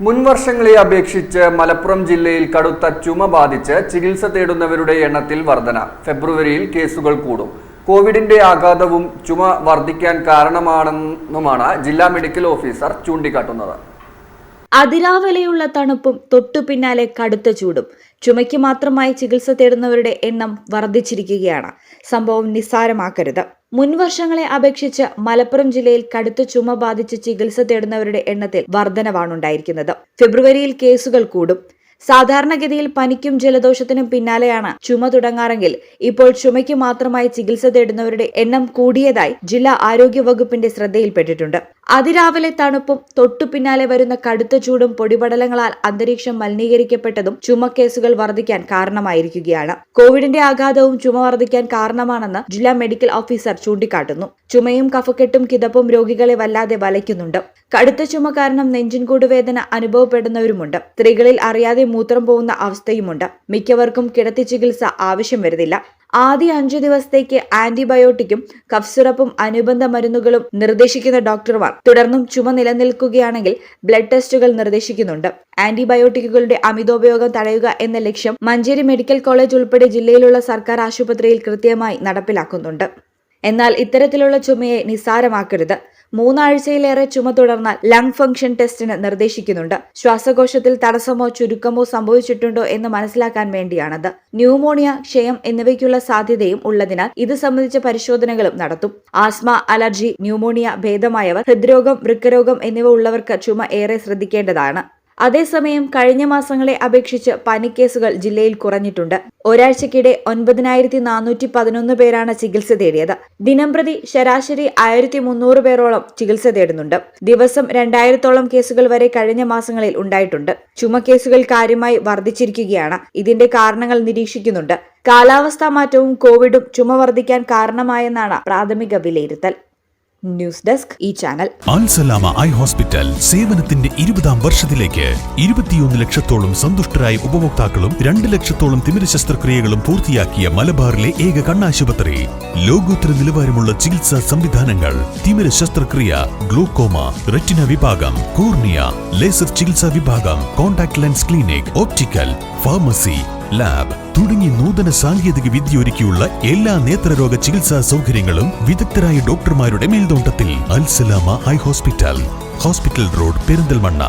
മുൻവർഷങ്ങളെ അപേക്ഷിച്ച് മലപ്പുറം ജില്ലയിൽ കടുത്ത ചുമ ബാധിച്ച് ചികിത്സ തേടുന്നവരുടെ എണ്ണത്തിൽ വർധന. ഫെബ്രുവരിയിൽ കേസുകൾ കൂടും. കോവിഡിന്റെ ആഘാതവും ചുമ വർദ്ധിക്കാൻ കാരണമാണെന്നുമാണ് ജില്ലാ മെഡിക്കൽ ഓഫീസർ ചൂണ്ടിക്കാട്ടുന്നത്. അതിരാവിലെയുള്ള തണുപ്പും തൊട്ടു പിന്നാലെ കടുത്ത ചൂടും ചുമയ്ക്ക് മാത്രമായി ചികിത്സ തേടുന്നവരുടെ എണ്ണം വർദ്ധിച്ചിരിക്കുകയാണ്. സംഭവം നിസ്സാരമാക്കരുത്. മുൻവർഷങ്ങളെ അപേക്ഷിച്ച് മലപ്പുറം ജില്ലയിൽ കടുത്ത ചുമ ബാധിച്ച് ചികിത്സ തേടുന്നവരുടെ എണ്ണത്തിൽ വർധനവാണുണ്ടായിരിക്കുന്നത്. ഫെബ്രുവരിയിൽ കേസുകൾ കൂടും. സാധാരണഗതിയിൽ പനിക്കും ജലദോഷത്തിനും പിന്നാലെയാണ് ചുമ തുടങ്ങാറെങ്കിൽ ഇപ്പോൾ ചുമയ്ക്ക് മാത്രമായി ചികിത്സ തേടുന്നവരുടെ എണ്ണം കൂടിയതായി ജില്ലാ ആരോഗ്യ വകുപ്പിന്റെ ശ്രദ്ധയിൽപ്പെട്ടിട്ടുണ്ട്. അതിരാവിലെ തണുപ്പും തൊട്ടു പിന്നാലെ വരുന്ന കടുത്ത ചൂടും പൊടിപടലങ്ങളാൽ അന്തരീക്ഷം മലിനീകരിക്കപ്പെട്ടതും ചുമ കേസുകൾ വർദ്ധിക്കാൻ കാരണമായിരിക്കുകയാണ്. കോവിഡിന്റെ ആഘാതവും ചുമ വർദ്ധിക്കാൻ കാരണമാണെന്ന് ജില്ലാ മെഡിക്കൽ ഓഫീസർ ചൂണ്ടിക്കാട്ടുന്നു. ചുമയും കഫക്കെട്ടും കിതപ്പും രോഗികളെ വല്ലാതെ വലയ്ക്കുന്നുണ്ട്. കടുത്ത ചുമ കാരണം നെഞ്ചിൻകൂട് വേദന അനുഭവപ്പെടുന്നവരുമുണ്ട്. സ്ത്രീകളിൽ അറിയാതെ മൂത്രം പോകുന്ന അവസ്ഥയുമുണ്ട്. മിക്കവർക്കും കിടത്തി ചികിത്സ ആവശ്യം വരുന്നില്ല. ആദ്യ 5 ദിവസത്തേക്ക് ആന്റിബയോട്ടിക്കും കഫ് സിറപ്പും അനുബന്ധ മരുന്നുകളും നിർദ്ദേശിക്കുന്ന ഡോക്ടർമാർ തുടർന്നും ചുമ നിലനിൽക്കുകയാണെങ്കിൽ ബ്ലഡ് ടെസ്റ്റുകൾ നിർദ്ദേശിക്കുന്നുണ്ട്. ആന്റിബയോട്ടിക്കുകളുടെ അമിതോപയോഗം തടയുക എന്ന ലക്ഷ്യം മഞ്ചേരി മെഡിക്കൽ കോളേജ് ഉൾപ്പെടെ ജില്ലയിലുള്ള സർക്കാർ ആശുപത്രിയിൽ കൃത്യമായി നടപ്പിലാക്കുന്നുണ്ട്. എന്നാൽ ഇത്തരത്തിലുള്ള ചുമയെ നിസ്സാരമാക്കരുത്. 3 ആഴ്ചയിലേറെ ചുമ തുടർന്നാൽ ലങ് ഫംഗ്ഷൻ ടെസ്റ്റിന് നിർദ്ദേശിക്കുന്നുണ്ട്. ശ്വാസകോശത്തിൽ തടസ്സമോ ചുരുക്കമോ സംഭവിച്ചിട്ടുണ്ടോ എന്ന് മനസ്സിലാക്കാൻ വേണ്ടിയാണത്. ന്യൂമോണിയ, ക്ഷയം എന്നിവയ്ക്കുള്ള സാധ്യതയും ഉള്ളതിനാൽ ഇത് സംബന്ധിച്ച പരിശോധനകളും നടത്തും. ആസ്മ, അലർജി, ന്യൂമോണിയ ഭേദമായവർ, ഹൃദ്രോഗം, വൃക്കരോഗം എന്നിവ ഉള്ളവർക്ക് ചുമ ഏറെ ശ്രദ്ധിക്കേണ്ടതാണ്. അതേസമയം കഴിഞ്ഞ മാസങ്ങളെ അപേക്ഷിച്ച് പനിക്കേസുകൾ ജില്ലയിൽ കുറഞ്ഞിട്ടുണ്ട്. ഒരാഴ്ചക്കിടെ 9411 പേരാണ് ചികിത്സ തേടിയത്. ദിനംപ്രതി ശരാശരി 1300 പേരോളം ചികിത്സ തേടുന്നുണ്ട്. ദിവസം 2000-ഓളം കേസുകൾ വരെ കഴിഞ്ഞ മാസങ്ങളിൽ ഉണ്ടായിട്ടുണ്ട്. ചുമ കേസുകൾ കാര്യമായി വർദ്ധിച്ചിരിക്കുകയാണ്. ഇതിന്റെ കാരണങ്ങൾ നിരീക്ഷിക്കുന്നുണ്ട്. കാലാവസ്ഥാ മാറ്റവും കോവിഡും ചുമ വർദ്ധിക്കാൻ കാരണമായെന്നാണ് പ്രാഥമിക വിലയിരുത്തൽ. ന്യൂസ് ഡെസ്ക് ഈ ചാനൽ. അൽസലാമ ഐ ഹോസ്പിറ്റൽ സേവനത്തിന്റെ 20ാം വർഷത്തിലേക്ക് 21 ലക്ഷത്തോളം സന്തുഷ്ടരായ ഉപഭോക്താക്കളും 2 ലക്ഷത്തോളം തിമിര ശസ്ത്രക്രിയകളും പൂർത്തിയാക്കിയ മലബാറിലെ ഏക കണ്ണാശുപത്രി. ലോകോത്തര നിലവാരമുള്ള ചികിത്സാ സംവിധാനങ്ങൾ, തിമിര ശസ്ത്രക്രിയ, ഗ്ലൂക്കോമ, റെറ്റിന വിഭാഗം, കോർണിയ, ലേസർ ചികിത്സാ വിഭാഗം, contact lens clinic, optical, pharmacy, lab തുടങ്ങി നൂതന സാങ്കേതിക വിദ്യ ഒരുക്കിയുള്ള എല്ലാ നേത്രരോഗ ചികിത്സാ സൗകര്യങ്ങളും വിദഗ്ധരായ ഡോക്ടർമാരുടെ മേൽനോട്ടത്തിൽ. Al Salama eye hospital, hospital road, Perinthalmanna.